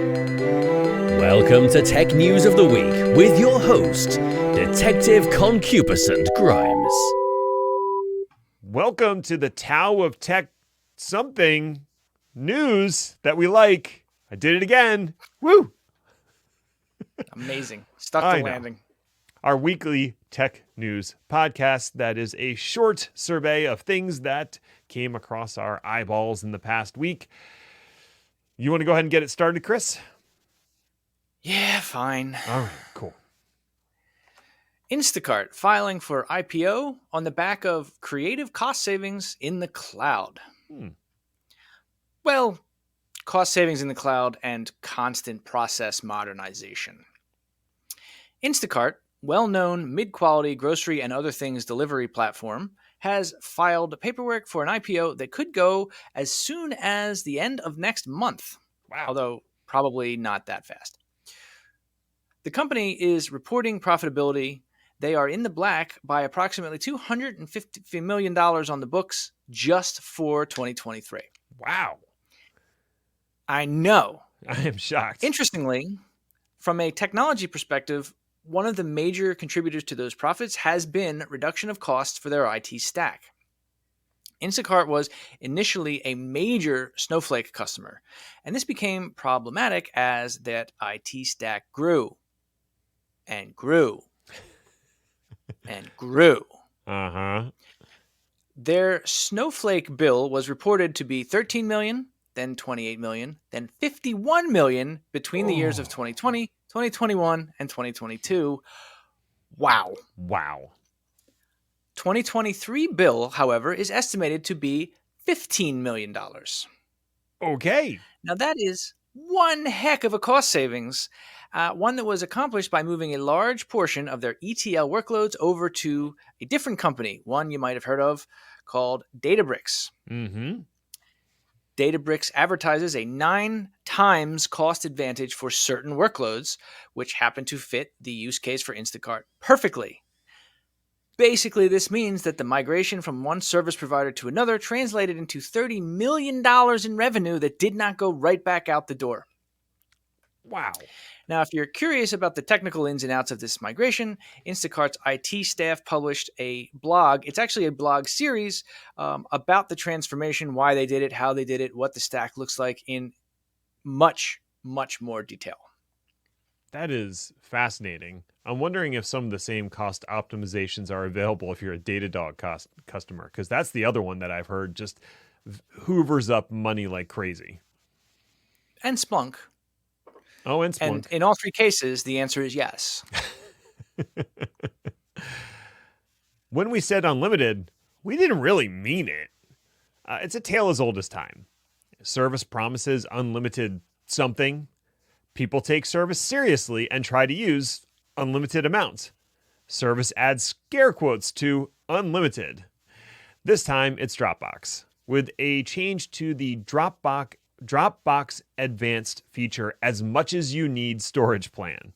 Welcome to Tech News of the Week with your host, Detective Concupiscent Grimes. Welcome to the Tao of Tech something news that we like. I did it again. Woo! Amazing. Stuck the landing. Our weekly tech news podcast that is a short survey of things that came across our eyeballs in the past week. You want to go ahead and get it started, Chris? Yeah, fine. All right, cool. Instacart filing for IPO on the back of creative cost savings in the cloud. Well, cost savings in the cloud and constant process modernization. Instacart, well-known mid-quality grocery and other things delivery platform, has filed paperwork for an IPO that could go as soon as the end of next month. Wow. Although probably not that fast. The company is reporting profitability. They are in the black by approximately $250 million on the books just for 2023. Wow. I know. I am shocked. Interestingly, from a technology perspective, one of the major contributors to those profits has been reduction of costs for their IT stack. Instacart was initially a major Snowflake customer, and this became problematic as that IT stack grew and grew and grew. Their Snowflake bill was reported to be $13 million, then $28 million, then $51 million between the years of 2020, 2021, and 2022. Wow. 2023 bill, however, is estimated to be $15 million. Okay. Now that is one heck of a cost savings, one that was accomplished by moving a large portion of their ETL workloads over to a different company, one you might have heard of, called Databricks. Databricks advertises a 9 times cost advantage for certain workloads, which happen to fit the use case for Instacart perfectly. Basically, this means that the migration from one service provider to another translated into $30 million in revenue that did not go right back out the door. Wow. Now, if you're curious about the technical ins and outs of this migration, Instacart's IT staff published a blog. It's actually a blog series about the transformation, why they did it, how they did it, what the stack looks like in much, much more detail. That is fascinating. I'm wondering if some of the same cost optimizations are available if you're a Datadog customer, because that's the other one that I've heard just hoovers up money like crazy. And Splunk. Oh, and Splunk. And in all three cases, the answer is yes. When we said unlimited, we didn't really mean it. It's a tale as old as time. Service promises unlimited something. People take service seriously and try to use unlimited amounts. Service adds scare quotes to unlimited. This time it's Dropbox, with a change to the Dropbox Advanced feature as much as you need storage plan.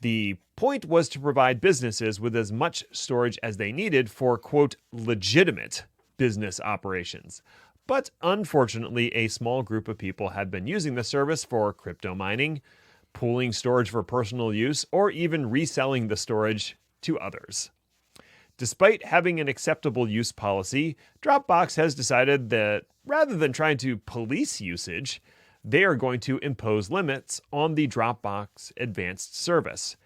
The point was to provide businesses with as much storage as they needed for, quote, legitimate business operations. But unfortunately, a small group of people had been using the service for crypto mining, pooling storage for personal use, or even reselling the storage to others. Despite having an acceptable use policy, Dropbox has decided that rather than trying to police usage, they are going to impose limits on the Dropbox Advanced service.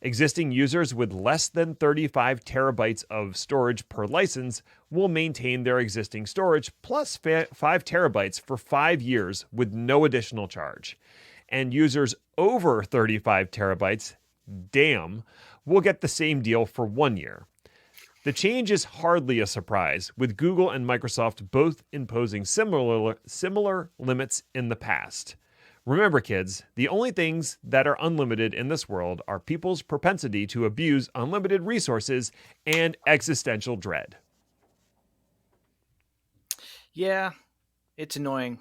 Existing users with less than 35 terabytes of storage per license will maintain their existing storage plus 5 terabytes for 5 years with no additional charge. And users over 35 terabytes, will get the same deal for 1 year. The change is hardly a surprise, with Google and Microsoft both imposing similar limits in the past. Remember, kids, the only things that are unlimited in this world are people's propensity to abuse unlimited resources and existential dread. Yeah, it's annoying.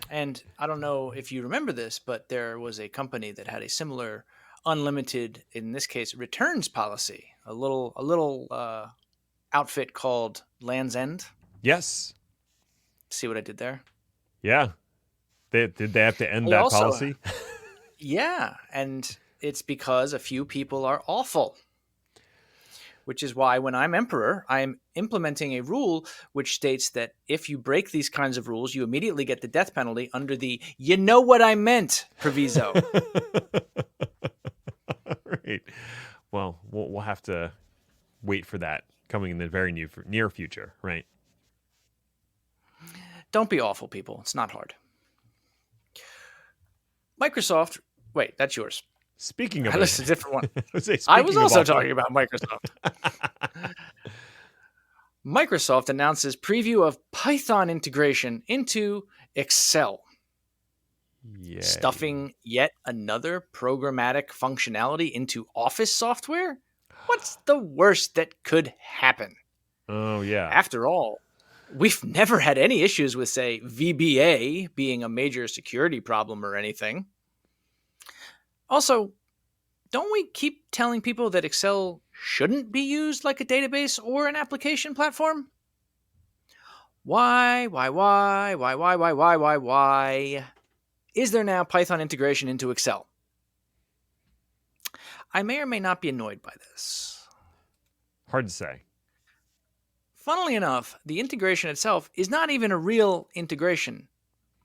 And I don't know if you remember this, but there was a company that had a similar unlimited, in this case, returns policy. A little outfit called Land's End. Yes. See what I did there? Yeah. Did they have to end that policy? Yeah, and it's because a few people are awful. Which is why when I'm emperor, I'm implementing a rule which states that if you break these kinds of rules, you immediately get the death penalty under the "you know what I meant" proviso. Right. Well, we'll have to wait for that coming in the very near future, right? Don't be awful, people. It's not hard. Wait, that's yours. Speaking of I listened to a different one. I I was also talking about Microsoft. Microsoft announces preview of Python integration into Excel. Yay. Stuffing yet another programmatic functionality into Office software? What's the worst that could happen? Oh, yeah. After all, we've never had any issues with, say, VBA being a major security problem or anything. Also, don't we keep telling people that Excel shouldn't be used like a database or an application platform? Why is there now Python integration into Excel? I may or may not be annoyed by this. Hard to say. Funnily enough, the integration itself is not even a real integration.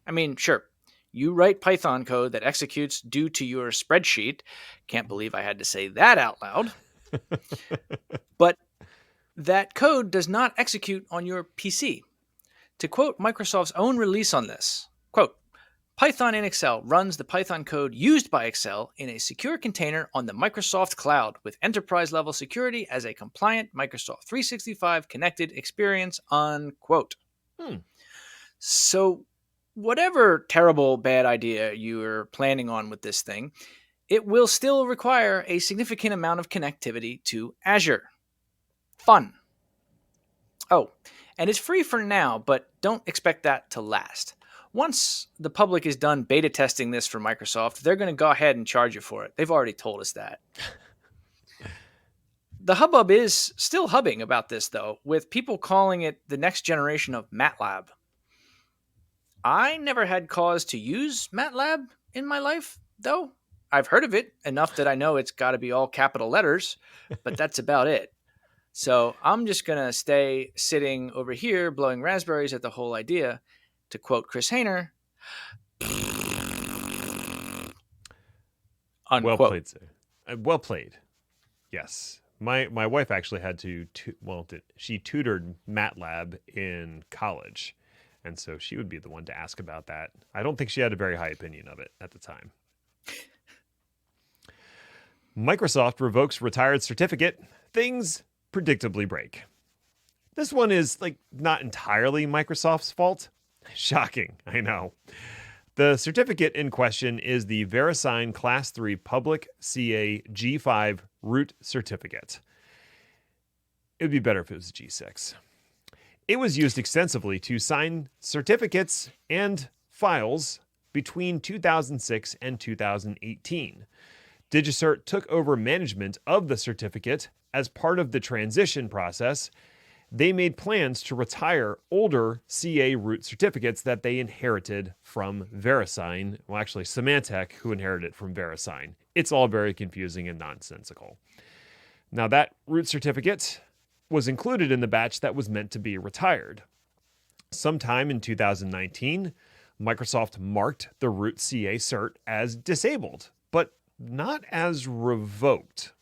I mean, sure, you write Python code that executes due to your spreadsheet. Can't believe I had to say that out loud. But that code does not execute on your PC. To quote Microsoft's own release on this, quote, Python in Excel runs the Python code used by Excel in a secure container on the Microsoft cloud with enterprise-level security as a compliant Microsoft 365 connected experience, unquote. So whatever terrible bad idea you're planning on with this thing, it will still require a significant amount of connectivity to Azure. Fun. Oh, and it's free for now, but don't expect that to last. Once the public is done beta testing this for Microsoft, they're going to go ahead and charge you for it. They've already told us that. The hubbub is still hubbing about this, though, with people calling it the next generation of MATLAB. I never had cause to use MATLAB in my life, though. I've heard of it enough that I know it's got to be all capital letters, but that's about it. So I'm just going to stay sitting over here blowing raspberries at the whole idea. To quote Chris Hayner, unquote. Well played, sir. Well played. Yes. My wife actually had she tutored MATLAB in college. And so she would be the one to ask about that. I don't think she had a very high opinion of it at the time. Microsoft revokes retired certificate. Things predictably break. This one is not entirely Microsoft's fault. Shocking, I know. The certificate in question is the VeriSign Class 3 Public CA G5 root certificate. It would be better if it was G6. It was used extensively to sign certificates and files between 2006 and 2018. DigiCert took over management of the certificate as part of the transition process. They made plans to retire older CA root certificates that they inherited from VeriSign. Well, actually, Symantec, who inherited from VeriSign. It's all very confusing and nonsensical. Now, that root certificate was included in the batch that was meant to be retired. Sometime in 2019, Microsoft marked the root CA cert as disabled, but not as revoked.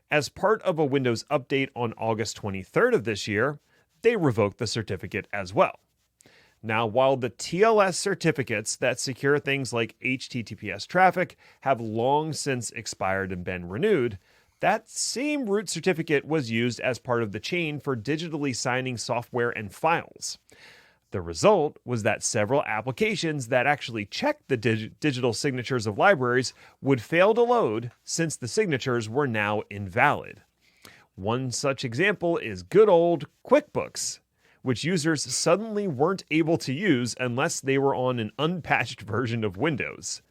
As part of a Windows update on August 23rd of this year, they revoked the certificate as well. Now, while the TLS certificates that secure things like HTTPS traffic have long since expired and been renewed, that same root certificate was used as part of the chain for digitally signing software and files. The result was that several applications that actually checked the digital signatures of libraries would fail to load since the signatures were now invalid. One such example is good old QuickBooks, which users suddenly weren't able to use unless they were on an unpatched version of Windows.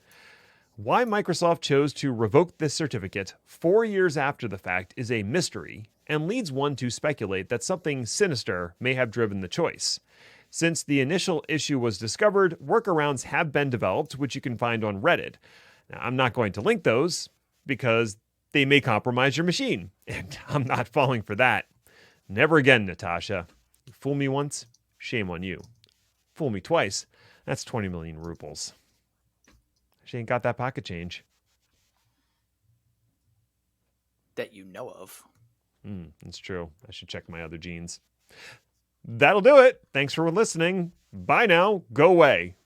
Why Microsoft chose to revoke this certificate 4 years after the fact is a mystery and leads one to speculate that something sinister may have driven the choice. Since the initial issue was discovered, workarounds have been developed, which you can find on Reddit. Now, I'm not going to link those because they may compromise your machine, and I'm not falling for that. Never again, Natasha. You fool me once, shame on you. Fool me twice, that's 20 million rubles. She ain't got that pocket change. That you know of. That's true. I should check my other genes. That'll do it. Thanks for listening. Bye now. Go away.